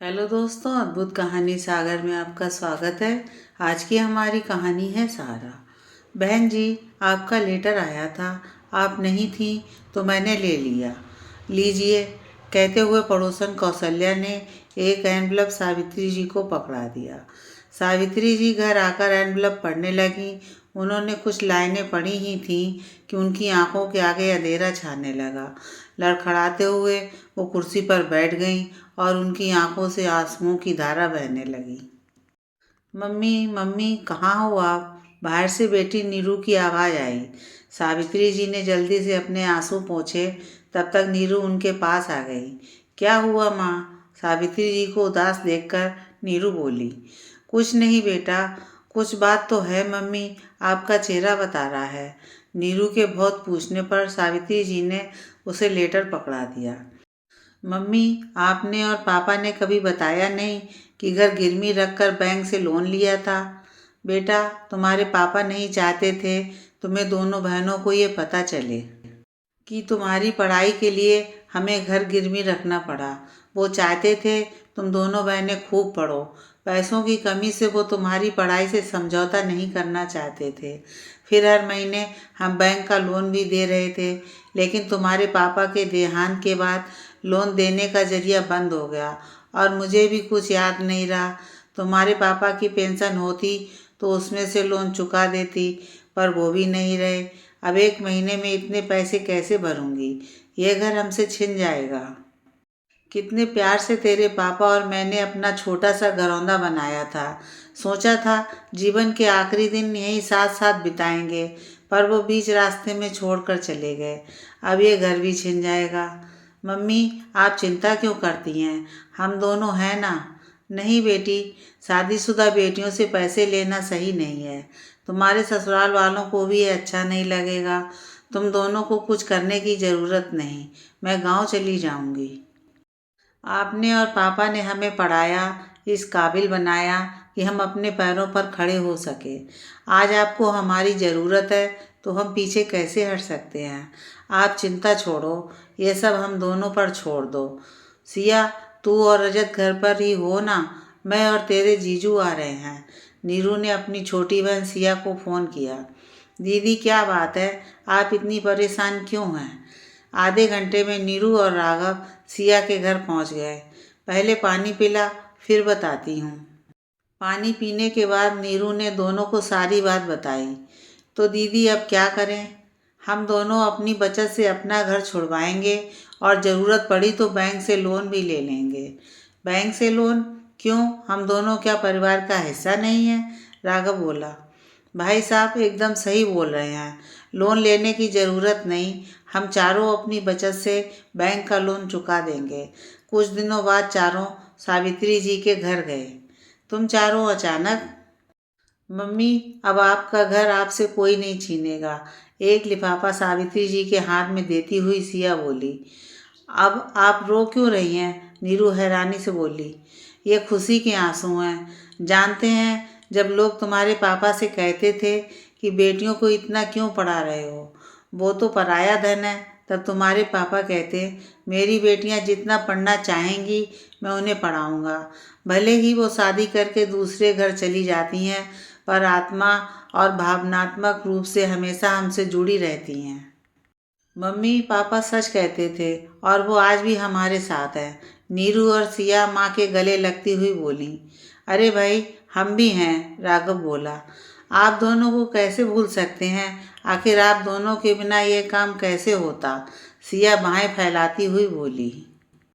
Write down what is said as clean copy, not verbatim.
Hello दोस्तों, अद्भुत कहानी सागर में आपका स्वागत है। आज की हमारी कहानी है सारा। बहन जी, आपका लेटर आया था, आप नहीं थी तो मैंने ले लिया। लीजिए, कहते हुए पड़ोसन कौशल्या ने एक एनवलप सावित्री जी को पकड़ा दिया। सावित्री जी घर आकर एनवलप पढ़ने लगीं। उन्होंने कुछ लाइनें पढ़ी ही थीं कि उनकी आंखों के आगे अंधेरा छाने लगा। लड़खड़ाते हुए वो कुर्सी पर बैठ गईं और उनकी आंखों से आंसुओं की धारा बहने लगी। मम्मी मम्मी, कहाँ हो आप? बाहर से बेटी नीरू की आवाज़ आई। सावित्री जी ने जल्दी से अपने आंसू पोंछे। तब तक नीरू उनके पास आ गई। क्या हुआ माँ? सावित्री जी को उदास देखकर नीरू बोली। कुछ नहीं बेटा, कुछ बात तो है मम्मी, आपका चेहरा बता रहा है। नीरू के बहुत पूछने पर सावित्री जी ने उसे लेटर पकड़ा दिया। मम्मी, आपने और पापा ने कभी बताया नहीं कि घर गिरवी रखकर बैंक से लोन लिया था। बेटा, तुम्हारे पापा नहीं चाहते थे तुम्हें दोनों बहनों को ये पता चले कि तुम्हारी पढ़ाई के लिए हमें घर गिरवी रखना पड़ा। वो चाहते थे तुम दोनों बहनें खूब पढ़ो। पैसों की कमी से वो तुम्हारी पढ़ाई से समझौता नहीं करना चाहते थे। फिर हर महीने हम बैंक का लोन भी दे रहे थे, लेकिन तुम्हारे पापा के देहांत के बाद लोन देने का जरिया बंद हो गया और मुझे भी कुछ याद नहीं रहा। तुम्हारे पापा की पेंशन होती तो उसमें से लोन चुका देती, पर वो भी नहीं रहे। अब एक महीने में इतने पैसे कैसे भरूंगी? ये घर हमसे छिन जाएगा। कितने प्यार से तेरे पापा और मैंने अपना छोटा सा घरौंदा बनाया था। सोचा था जीवन के आखिरी दिन यहीं साथ साथ बिताएंगे, पर वो बीच रास्ते में छोड़कर चले गए। अब ये घर भी छिन जाएगा। मम्मी, आप चिंता क्यों करती हैं? हम दोनों हैं ना। नहीं बेटी, शादीशुदा बेटियों से पैसे लेना सही नहीं है। तुम्हारे ससुराल वालों को भी ये अच्छा नहीं लगेगा। तुम दोनों को कुछ करने की ज़रूरत नहीं, मैं गांव चली जाऊंगी। आपने और पापा ने हमें पढ़ाया, इस काबिल बनाया कि हम अपने पैरों पर खड़े हो सके। आज आपको हमारी ज़रूरत है तो हम पीछे कैसे हट सकते हैं? आप चिंता छोड़ो, ये सब हम दोनों पर छोड़ दो। सिया, तू और रजत घर पर ही हो ना? मैं और तेरे जीजू आ रहे हैं। नीरू ने अपनी छोटी बहन सिया को फ़ोन किया। दीदी, क्या बात है? आप इतनी परेशान क्यों हैं? आधे घंटे में नीरू और राघव सिया के घर पहुंच गए। पहले पानी पिला, फिर बताती हूँ। पानी पीने के बाद नीरू ने दोनों को सारी बात बताई। तो दीदी, अब क्या करें? हम दोनों अपनी बचत से अपना घर छुड़वाएंगे और ज़रूरत पड़ी तो बैंक से लोन भी ले लेंगे। बैंक से लोन? क्यों, हम दोनों क्या परिवार का हिस्सा नहीं है? राघव बोला। भाई साहब एकदम सही बोल रहे हैं। लोन लेने की ज़रूरत नहीं, हम चारों अपनी बचत से बैंक का लोन चुका देंगे। कुछ दिनों बाद चारों सावित्री जी के घर गए। तुम चारों अचानक? मम्मी, अब आपका घर आपसे कोई नहीं छीनेगा। एक लिफाफा सावित्री जी के हाथ में देती हुई सिया बोली। अब आप रो क्यों रही हैं? नीरू हैरानी से बोली। ये खुशी के आंसू हैं। जानते हैं, जब लोग तुम्हारे पापा से कहते थे कि बेटियों को इतना क्यों पढ़ा रहे हो, वो तो पराया धन है, तब तुम्हारे पापा कहते मेरी बेटियां जितना पढ़ना चाहेंगी मैं उन्हें पढ़ाऊँगा। भले ही वो शादी करके दूसरे घर चली जाती हैं, पर आत्मा और भावनात्मक रूप से हमेशा हमसे जुड़ी रहती हैं। मम्मी पापा सच कहते थे और वो आज भी हमारे साथ है। नीरू और सिया माँ के गले लगती हुई बोली। अरे भाई, हम भी हैं, राघव बोला। आप दोनों को कैसे भूल सकते हैं? आखिर आप दोनों के बिना ये काम कैसे होता? सिया बाहें फैलाती हुई बोली।